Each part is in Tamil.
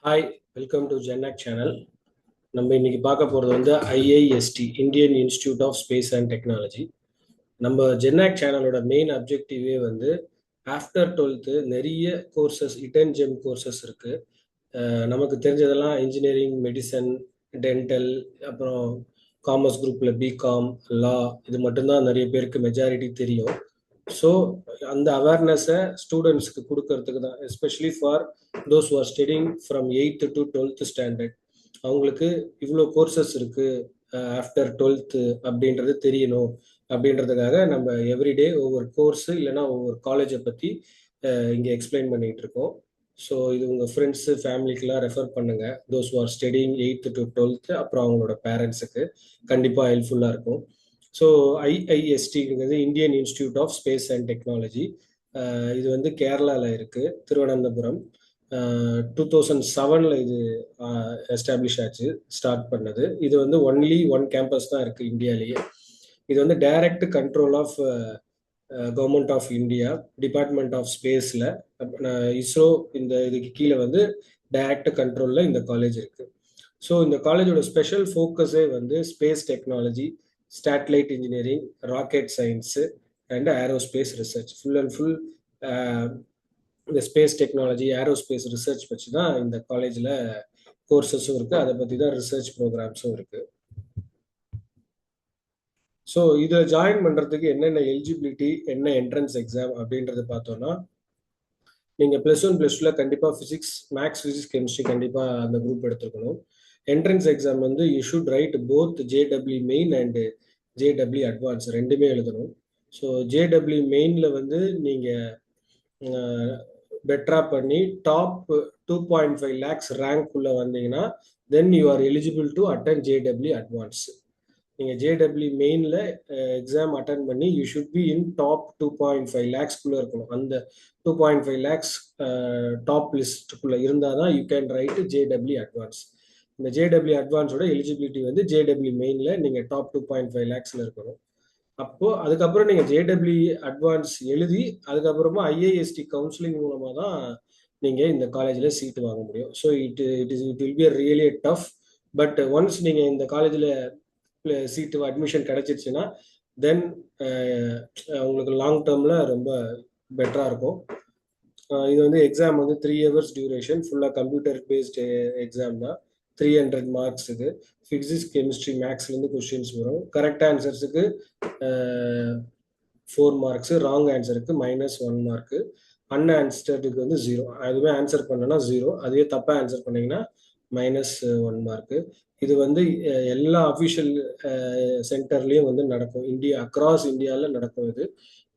ஹாய், வெல்கம் டு ஜென்னாக் சேனல். நம்ம இன்னைக்கு பார்க்க போகிறது வந்து IIST, Indian Institute of Space and Technology. நம்ம ஜென்னாக் சேனலோட மெயின் அப்ஜெக்டிவே வந்து ஆஃப்டர் 12th நிறைய கோர்சஸ், இட்டன் ஜெம் கோர்சஸ் இருக்கு. நமக்கு தெரிஞ்சதெல்லாம் இன்ஜினியரிங், மெடிசன், டென்டல், அப்புறம் காமர்ஸ் குரூப்ல பிகாம், லா, இது மட்டும்தான் நிறைய பேருக்கு மெஜாரிட்டி தெரியும். ஸோ அந்த அவேர்னஸை ஸ்டூடெண்ட்ஸ்க்கு கொடுக்கறதுக்கு தான், especially for those who are studying from 8th to 12th standard. அவங்களுக்கு இவ்வளோ கோர்சஸ் இருக்கு ஆஃப்டர் 12th அப்படின்றது தெரியணும். அப்படின்றதுக்காக நம்ம எவ்ரிடே ஒவ்வொரு கோர்ஸ் இல்லைன்னா ஒவ்வொரு காலேஜை பற்றி இங்கே எக்ஸ்பிளைன் பண்ணிட்டு இருக்கோம். ஸோ இது உங்கள் ஃப்ரெண்ட்ஸு, ஃபேமிலிக்கெலாம் ரெஃபர் பண்ணுங்க. Those who are studying 8th to 12th, அப்புறம் அவங்களோட பேரண்ட்ஸுக்கு கண்டிப்பாக ஹெல்ப்ஃபுல்லாக இருக்கும். ஸோ ஐஐஎஸ்டிங்கிறது Indian Institute of Space and Technology. இது வந்து கேரளாவில் இருக்குது, திருவனந்தபுரம். 2007 இது எஸ்டாப்ளிஷ் ஆச்சு, ஸ்டார்ட் பண்ணது. இது வந்து ஒன்லி ஒன் கேம்பஸ் தான் இருக்குது இந்தியாவிலேயே. இது வந்து direct control of government of India, department of ஸ்பேஸில், இஸ்ரோ இந்த இதுக்கு கீழே வந்து டைரக்ட் கண்ட்ரோலில் இந்த காலேஜ் இருக்குது. ஸோ இந்த காலேஜோட ஸ்பெஷல் ஃபோக்கஸே வந்து space technology, satellite engineering, rocket science and aerospace research. Full and full இந்த ஸ்பேஸ் டெக்னாலஜி, ஏரோஸ்பேஸ் ரிசர்ச் வச்சு தான் இந்த காலேஜில் கோர்சஸும் இருக்குது. அதை பற்றி தான் ரிசர்ச் ப்ரோக்ராம்ஸும் இருக்குது. ஸோ இதில் ஜாயின் பண்ணுறதுக்கு என்னென்ன எலிஜிபிலிட்டி, என்ன என்ட்ரன்ஸ் எக்ஸாம் அப்படின்றது பார்த்தோன்னா, நீங்கள் +1 +2 கண்டிப்பாக ஃபிசிக்ஸ், மேக்ஸ், ஃபிசிக்ஸ், கெமிஸ்ட்ரி கண்டிப்பாக அந்த குரூப் எடுத்துருக்கணும். என்ட்ரன்ஸ் எக்ஸாம் வந்து you should right both JW main and JW advance ரெண்டுமே எழுதணும். ஸோ ஜேடபிள்யூ மெயினில் வந்து நீங்கள் பெட்டராக பண்ணி டாப் 2.5 lakhs ரேங்க் உள்ள வந்தீங்கன்னா then you are eligible to attend JW advance. நீங்கள் ஜேடபிள்யூ மெயினில் எக்ஸாம் அட்டன் பண்ணி you should be in top 2.5 lakhsக்குள்ளே இருக்கணும். அந்த 2.5 lakhs டாப் லிஸ்ட்டுக்குள்ளே இருந்தால் தான் you can write JW advance. இந்த ஜேடபிள்யூ அட்வான்ஸோட எலிஜிபிலிட்டி வந்து ஜேடபிள்யூ மெயினில் நீங்கள் டாப் 2.5 lakhsல இருக்கணும். அப்போது அதுக்கப்புறம் நீங்கள் ஜேடபிள்யூ அட்வான்ஸ் எழுதி அதுக்கப்புறமா ஐஏஎஸ்டி கவுன்சிலிங் மூலமாக தான் நீங்கள் இந்த காலேஜில் சீட்டு வாங்க முடியும். So it will be really tough. But once நீங்கள் இந்த காலேஜில் சீட்டு அட்மிஷன் கிடைச்சிருச்சுன்னா தென் உங்களுக்கு லாங் டேர்மில் ரொம்ப பெட்டராக இருக்கும். இது வந்து எக்ஸாம் வந்து 3 hours டியூரேஷன், ஃபுல்லாக கம்ப்யூட்டர் பேஸ்டு எக்ஸாம் தான். 300 marks இது. ஃபிசிக்ஸ், கெமிஸ்ட்ரி, மேக்ஸ்லேருந்து கொஸ்டின்ஸ் வரும். கரெக்ட் ஆன்சர்ஸுக்கு 4 marks, ராங் ஆன்சருக்கு -1 mark, அன்ஆன்சர்டுக்கு வந்து 0. அதுவே ஆன்சர் பண்ணனா 0, அதுவே தப்பாக ஆன்சர் பண்ணீங்கன்னா -1 mark. இது வந்து எல்லா அஃபிஷியல் சென்டர்லேயும் வந்து நடக்கும், அக்ராஸ் இந்தியாவில் நடக்கும். இது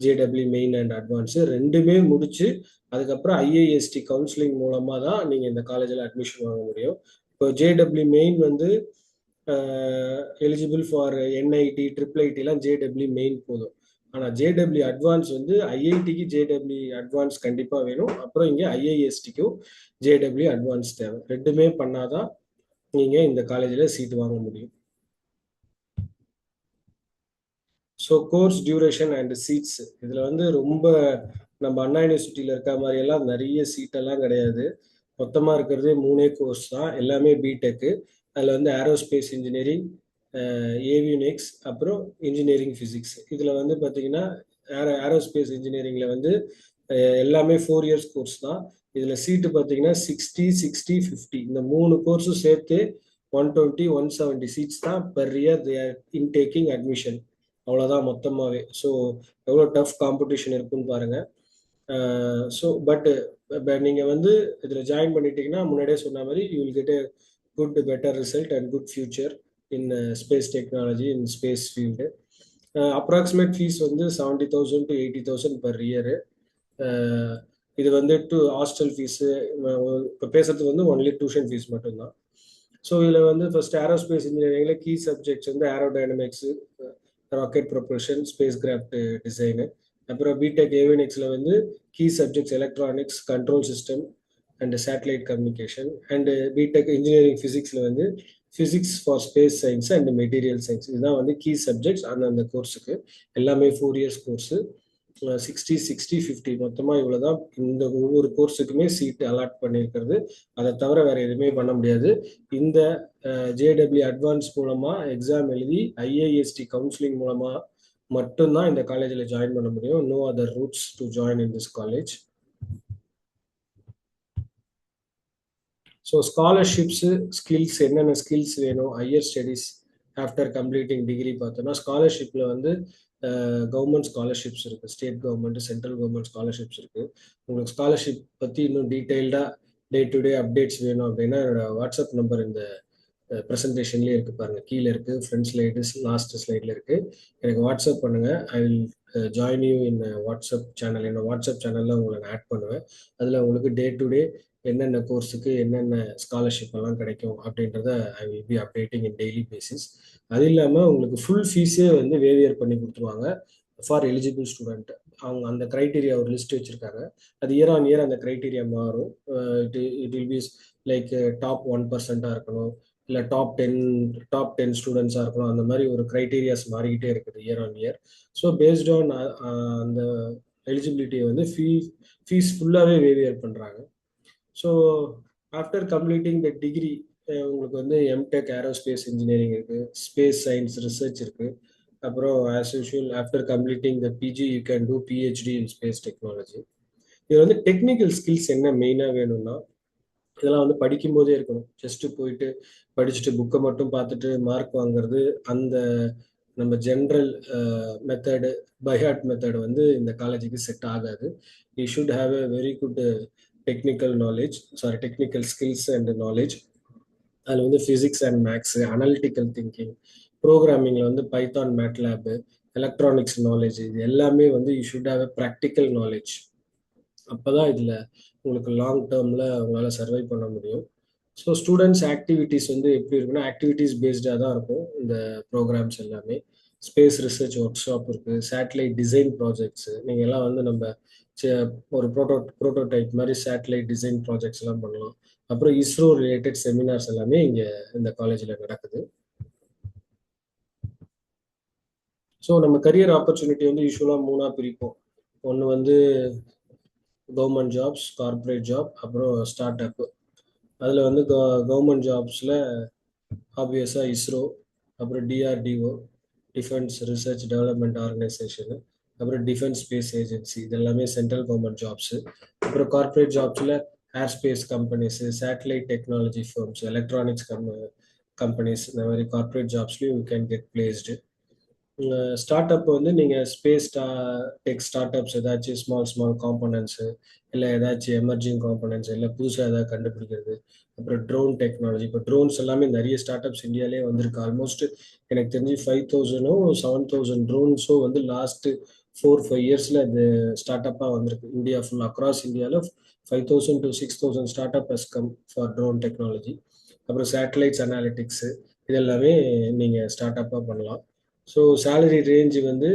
ஜேடபிள்யூ மெயின் அண்ட் அட்வான்ஸு ரெண்டுமே முடிச்சு அதுக்கப்புறம் ஐஏஎஸ்டி கவுன்சிலிங் மூலமாக தான் நீங்கள் இந்த காலேஜில் அட்மிஷன் வாங்க முடியும். இப்போ ஜேடபிள்யூ மெயின் வந்து எலிஜிபிள் ஃபார் என்ஐடி, IIITலாம் ஜேடபிள்யூ மெயின் போதும். ஆனால் ஜேடபிள்யூ அட்வான்ஸ் வந்து ஐஐடிக்கு ஜேடபிள்யூ அட்வான்ஸ் கண்டிப்பாக வேணும். அப்புறம் இங்கே ஐஏஎஸ்டிக்கும் ஜேடபிள்யூ அட்வான்ஸ் தேவை. ரெண்டுமே பண்ணாதான் நீங்கள் இந்த காலேஜில் சீட்டு வாங்க முடியும். So course duration and seats, இதில் வந்து ரொம்ப நம்ம அண்ணா யூனிவர்சிட்டியில் இருக்க மாதிரியெல்லாம் நிறைய சீட்டெல்லாம் கிடையாது. மொத்தமாக இருக்கிறதே 3 கோர்ஸ் தான், எல்லாமே பிடெக்கு. அதில் வந்து ஏரோஸ்பேஸ் இன்ஜினியரிங், ஏவியூனிக்ஸ், அப்புறம் இன்ஜினியரிங் ஃபிசிக்ஸ். இதில் வந்து பார்த்தீங்கன்னா ஏரோஸ்பேஸ் இன்ஜினியரிங்கில் வந்து எல்லாமே 4 years கோர்ஸ் தான். இதில் சீட்டு பார்த்தீங்கன்னா 60, 60, 50 இந்த 3 கோர்ஸும் சேர்த்து 120, 170 சீட்ஸ் தான் per year they are intaking admission. அவ்வளோதான் மொத்தமாகவே. ஸோ எவ்வளோ டஃப் காம்படிஷன் இருக்குன்னு பாருங்கள். ஸோ பட் நீங்கள் வந்து இதில் ஜாயின் பண்ணிட்டீங்கன்னா முன்னாடியே சொன்ன மாதிரி you will get a good better result and good future in space technology, in space field. Approximate fees வந்து 70,000 to 80,000 per year. இது வந்து ஹாஸ்டல் ஃபீஸு, இப்போ பேசுறது வந்து ஒன்லி டியூஷன் ஃபீஸ் மட்டும்தான். ஸோ இதில் வந்து ஃபர்ஸ்ட் ஏரோஸ்பேஸ் இன்ஜினியரிங்கில் கீ சப்ஜெக்ட்ஸ் வந்து aerodynamics, rocket propulsion, spacecraft design. அப்புறம் பிடெக் ஏவியனிக்ஸில் வந்து key subjects electronics, control system and satellite communication. And B Tech engineering ஃபிசிக்ஸில் வந்து physics for space science and material science. இதுதான் வந்து கீ சப்ஜெக்ட்ஸ் அந்த கோர்ஸுக்கு. எல்லாமே 4 years கோர்ஸு. 60-60-50 மொத்தமாக இவ்வளோதான் இந்த ஒவ்வொரு கோர்ஸுக்குமே சீட்டு அலாட் பண்ணியிருக்கிறது. அதை தவிர வேற எதுவுமே பண்ண முடியாது. இந்த ஜேடபிள்யூ அட்வான்ஸ் மூலமா எக்ஸாம் எழுதி ஐஏஎஸ்டி கவுன்சிலிங் மூலமா மட்டும்தான் இந்த காலேஜில் ஜாயின் பண்ண முடியும். No other routes to join in this college. So scholarships skills என்னென்ன ஸ்கில்ஸ் வேணும் higher studies after completing degree பார்த்தோன்னா ஸ்காலர்ஷிப்பில் வந்து கவர்மெண்ட் ஸ்காலர்ஷிப்ஸ் இருக்குது, state government central government scholarships இருக்குது. உங்களுக்கு ஸ்காலர்ஷிப் பற்றி இன்னும் டீட்டெயில்டாக டே டு டே அப்டேட்ஸ் வேணும் அப்படின்னா என்னோட வாட்ஸ்அப் நம்பர் இந்த ப்ரெசன்டேஷன்லேயே இருக்குது பாருங்கள், கீழே இருக்குது, ஃப்ரண்ட் ஸ்லைடு லாஸ்ட் ஸ்லைடில் இருக்குது. எனக்கு வாட்ஸ்அப் பண்ணுங்கள். I will join you in WhatsApp channel. என்னோட வாட்ஸ்அப் சேனலில் உங்களை நான் ஆட் பண்ணுவேன். அதில் உங்களுக்கு டே டு டே என்னென்ன கோர்ஸுக்கு என்னென்ன ஸ்காலர்ஷிப் எல்லாம் கிடைக்கும் அப்படின்றத I will be updating in daily basis. அது இல்லாமல் உங்களுக்கு ஃபுல் ஃபீஸே வந்து வேவியர் பண்ணி கொடுத்துருவாங்க ஃபார் எலிஜிபிள் ஸ்டூடெண்ட். அவங்க அந்த க்ரைட்டீரியா ஒரு லிஸ்ட் வச்சுருக்காங்க. அது இயர் ஆன் இயர் அந்த க்ரைட்டீரியா மாறும். It will be like top 1% இருக்கணும், இல்லை டாப் டென் ஸ்டூடெண்ட்ஸாக இருக்கணும். அந்த மாதிரி ஒரு க்ரைட்டீரியாஸ் மாறிக்கிட்டே இருக்குது year on year. So based on அந்த எலிஜிபிலிட்டியை வந்து ஃபீஸ் ஃபுல்லாகவே வேவியர் பண்ணுறாங்க. So after completing the degree உங்களுக்கு வந்து எம்டெக் ஏரோஸ்பேஸ் இன்ஜினியரிங் இருக்குது, ஸ்பேஸ் சயின்ஸ் ரிசர்ச் இருக்குது. அப்புறம் as usual after completing the PG you can do PhD in space technology. இது வந்து டெக்னிக்கல் ஸ்கில்ஸ் என்ன மெயினாக வேணும்னா இதெல்லாம் வந்து படிக்கும் போதே இருக்கணும். ஜஸ்ட் போயிட்டு படிச்சுட்டு புக்கை மட்டும் பார்த்துட்டு மார்க் வாங்குறது அந்த நம்ம ஜென்ரல் மெத்தடு பைஹார்ட் மெத்தட் வந்து இந்த காலேஜுக்கு செட் ஆகாது. You should have a very good technical skills and knowledge. அதில் வந்து physics and maths, analytical thinking, ப்ரோக்ராமிங்கில் வந்து பைத்தான், மேட்லேபு, எலக்ட்ரானிக்ஸ் நாலேஜ், இது எல்லாமே வந்து you should have a practical knowledge. அப்போ தான் இதில் உங்களுக்கு லாங் டேர்மில் உங்களால் சர்வை பண்ண முடியும். ஸோ ஸ்டூடெண்ட்ஸ் ஆக்டிவிட்டீஸ் வந்து எப்படி இருக்குன்னா ஆக்டிவிட்டீஸ் பேஸ்டாக தான் இருக்கும் இந்த ப்ரோக்ராம்ஸ் எல்லாமே. ஸ்பேஸ் ரிசர்ச் ஒர்க் ஷாப் இருக்குது, சேட்டலைட் டிசைன் ப்ராஜெக்ட்ஸு, நீங்கள் எல்லாம் வந்து நம்ம ஒரு ப்ரோட்டோடைப் மாதிரி சேட்டலைட் டிசைன் ப்ராஜெக்ட்ஸ் எல்லாம் பண்ணலாம். அப்புறம் இஸ்ரோ ரிலேட்டட் செமினார்ஸ் எல்லாமே இங்கே இந்த காலேஜில் நடக்குது. ஸோ நம்ம கரியர் ஆப்பர்ச்சுனிட்டி வந்து யூஸ்வலாக மூணாக பிரிப்போம். ஒன்று வந்து கவர்மெண்ட் ஜாப்ஸ், கார்பரேட் ஜாப், அப்புறம் ஸ்டார்ட் அப்பு. அதில் வந்து கவர்மெண்ட் ஜாப்ஸில் ஆப்வியஸாக இஸ்ரோ, அப்புறம் DRDO, defence research development organisation, அப்புறம் டிஃபென்ஸ் ஸ்பேஸ் ஏஜென்சி, இது எல்லாமே சென்ட்ரல் கவர்மெண்ட் ஜாப்ஸு. அப்புறம் கார்பரேட் ஜாப்ஸில் airspace companies, satellite technology firms, electronics companies, இந்த மாதிரி கார்பரேட் ஜாப்ஸ்லையும் you can get placed. Startup வந்து நீங்கள் ஸ்பேஸ் டெக் ஸ்டார்ட் அப்ஸ் ஏதாச்சும் ஸ்மால் காம்பனன்ட்ஸு, இல்லை ஏதாச்சும் எமர்ஜிங் காம்பனன்ட்ஸ், இல்லை புதுசாக ஏதாவது கண்டுபிடிக்கிறது. அப்புறம் ட்ரோன் டெக்னாலஜி, இப்போ ட்ரோன்ஸ் எல்லாமே நிறைய ஸ்டார்ட் அப்ஸ் இந்தியாவிலே வந்திருக்கு. ஆல்மோஸ்ட் எனக்கு தெரிஞ்சு 5000 7,000 ட்ரோன்ஸோ வந்து லாஸ்ட் 4-5 இயர்ஸில் இது ஸ்டார்ட் அப்பாக வந்திருக்கு. இந்தியா ஃபுல் அக்ராஸ் இந்தியாவில் 5,000 to 6,000 start up has come for drone technology. அப்புறம் சேட்டலைட்ஸ் அனாலிட்டிக்ஸு, இதெல்லாமே நீங்கள் ஸ்டார்ட் அப்பாக பண்ணலாம். ஸோ சேலரி ரேஞ்சு வந்து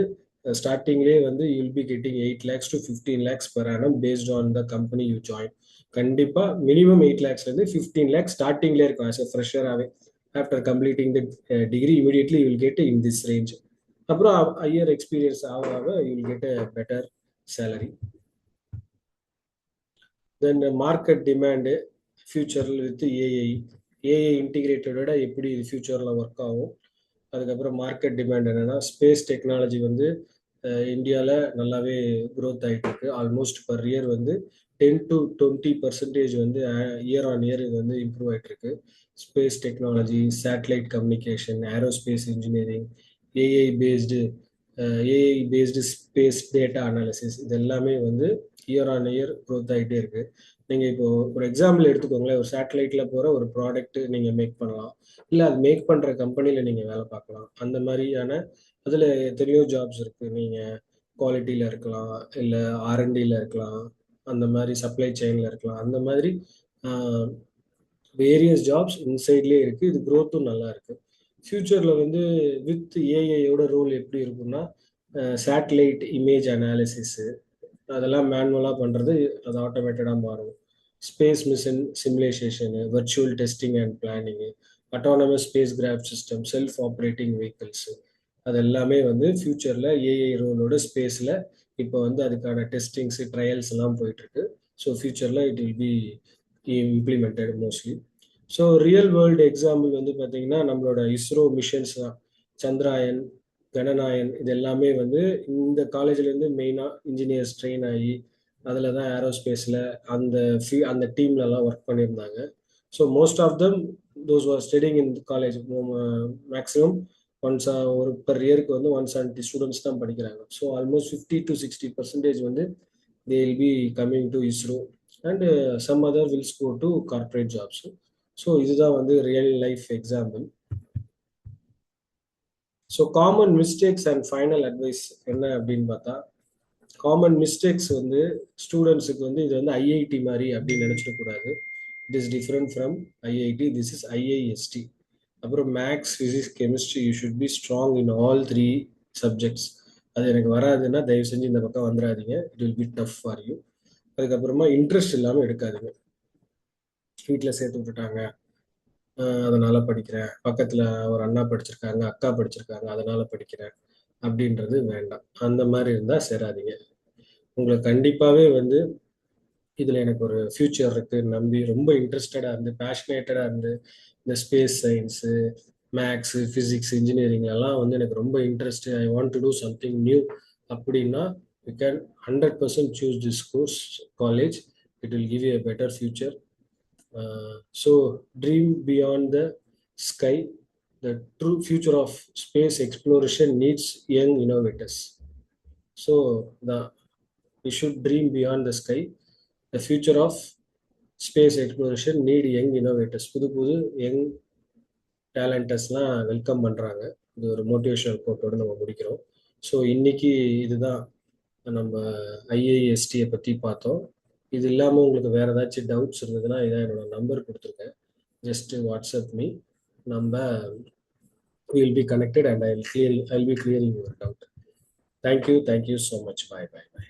ஸ்டார்டிங்லேயே வந்து you will be getting 8 lakhs to 15 lakhs per annum based on the company you join. கண்டிப்பாக மினிமம் 8 lakhsலேருந்து 15 lakhs ஸ்டார்டிங்லேயே இருக்கும் ஆஸ் எ ஃப்ரெஷராகவே. After completing the degree immediately you will get in this range. அப்புறம் ஹையர் எக்ஸ்பீரியன்ஸ் ஆக you will get a better salary. Then market demand ஃபியூச்சரில் வித் ஏஐ இன்டிகிரேட்டடோட எப்படி இது ஃபியூச்சரில் ஒர்க் ஆகும். அதுக்கப்புறம் மார்க்கெட் டிமாண்ட் என்னன்னா ஸ்பேஸ் டெக்னாலஜி வந்து இந்தியாவில் நல்லாவே க்ரோத் ஆகிட்டு இருக்கு. ஆல்மோஸ்ட் பர் இயர் வந்து 10 to 20% வந்து இயர் ஆன் இயர் இது வந்து இம்ப்ரூவ் ஆகிட்டு இருக்கு. Space technology, satellite communication, aerospace engineering, AI based space data analysis, இது எல்லாமே வந்து இயர் ஆன் இயர் க்ரோத் ஆகிட்டே இருக்கு. நீங்கள் இப்போ ஒரு எக்ஸாம்பிள் எடுத்துக்கோங்களேன், ஒரு சேட்டலைட்டில் போகிற ஒரு ப்ராடக்ட் நீங்கள் மேக் பண்ணலாம், இல்லை அது மேக் பண்ணுற கம்பெனியில் நீங்கள் வேலை பார்க்கலாம். அந்த மாதிரியான அதில் எத்தனையோ ஜாப்ஸ் இருக்குது. நீங்கள் குவாலிட்டியில் இருக்கலாம், இல்லை ஆர்என்டியில் இருக்கலாம், அந்த மாதிரி சப்ளை செயினில் இருக்கலாம். அந்த மாதிரி வேரியஸ் ஜாப்ஸ் இன்சைட்லேயே இருக்குது. இது க்ரோத்தும் நல்லா இருக்குது. ஃப்யூச்சரில் வந்து வித் ஏஐயோட ரோல் எப்படி இருக்குன்னா சேட்டலைட் இமேஜ் அனாலிசிஸு அதெல்லாம் மேனுவலாக பண்ணுறது அது ஆட்டோமேட்டடாக மாறும். Space mission simulation, virtual testing and planning, autonomous spacecraft system, self operating vehicles, அது எல்லாமே வந்து ஃப்யூச்சரில் ஏஐ ரோலோட ஸ்பேஸில் இப்போ வந்து அதுக்கான டெஸ்டிங்ஸ் ட்ரையல்ஸ் எல்லாம் போயிட்டு இருக்கு. ஸோ ஃபியூச்சரில் it will B implemented mostly. So real world example வந்து பார்த்தீங்கன்னா நம்மளோட இஸ்ரோ மிஷன்ஸ் தான். சந்திராயன், கணநாயன், இது எல்லாமே வந்து இந்த காலேஜ்லேருந்து மெயினாக இன்ஜினியர்ஸ் ட்ரெயின் ஆகி அதில் தான் ஏரோஸ்பேஸில் அந்த அந்த டீம்லலாம் ஒர்க் பண்ணியிருந்தாங்க. So most of them those are studying in college. Maximum once ஒரு பர் இயருக்கு வந்து 170 ஸ்டூடெண்ட்ஸ் தான் படிக்கிறாங்க. ஸோ ஆல்மோஸ்ட் 50 to 60% வந்து they will be coming to ISRO and some other will go to corporate jobs. So இதுதான் வந்து real life example. So common mistakes and final advice என்ன அப்படின்னு பார்த்தா, காமன் மிஸ்டேக்ஸ் வந்து ஸ்டூடெண்ட்ஸுக்கு வந்து இது வந்து ஐஐடி மாதிரி அப்படின்னு நினச்சிடக்கூடாது. It is different from IIT, this is IIST. அப்புறம் maths, physics, chemistry, you should be strong in all three subjects. அது எனக்கு வராதுன்னா தயவு செஞ்சு இந்த பக்கம் வந்துடாதீங்க, it will be tough for you. அதுக்கப்புறமா இன்ட்ரெஸ்ட் இல்லாமல் எடுக்காதீங்க. வீட்டில் சேர்த்து விட்டுட்டாங்க அதனால படிக்கிறேன், பக்கத்தில் ஒரு அண்ணா படிச்சிருக்காங்க, அக்கா படிச்சிருக்காங்க அதனால படிக்கிறேன் அப்படின்றது வேண்டாம். அந்த மாதிரி இருந்தால் சேராதீங்க. உங்களுக்கு கண்டிப்பாகவே வந்து இதில் எனக்கு ஒரு ஃபியூச்சர் இருக்குன்னு நம்பி ரொம்ப இன்ட்ரெஸ்டடாக இருந்து பேஷனேட்டடாக இருந்து இந்த ஸ்பேஸ் சயின்ஸு, மேக்ஸு, ஃபிசிக்ஸ், இன்ஜினியரிங்லாம் வந்து எனக்கு ரொம்ப interest, I want to do something new அப்படின்னா you can 100% choose this course college. It will give you a better future. So dream beyond the sky. The true future of space exploration needs young innovators. So we should dream beyond the sky. The future of space exploration need young innovators. புது புது யங் டேலண்டர்ஸ்லாம் வெல்கம் பண்ணுறாங்க. இது ஒரு மோட்டிவேஷனல் கோட்டோடு நம்ம முடிக்கிறோம். ஸோ இன்னைக்கு இதுதான் நம்ம ஐஐஎஸ்டியை பற்றி பார்த்தோம். இது இல்லாமல் உங்களுக்கு வேறு ஏதாச்சும் டவுட்ஸ் இருந்ததுன்னா இதான் என்னோட நம்பர் கொடுத்துருக்கேன். Just WhatsApp me. நம்ம will be connected and I will be clearing your doubt. Thank you so much. Bye.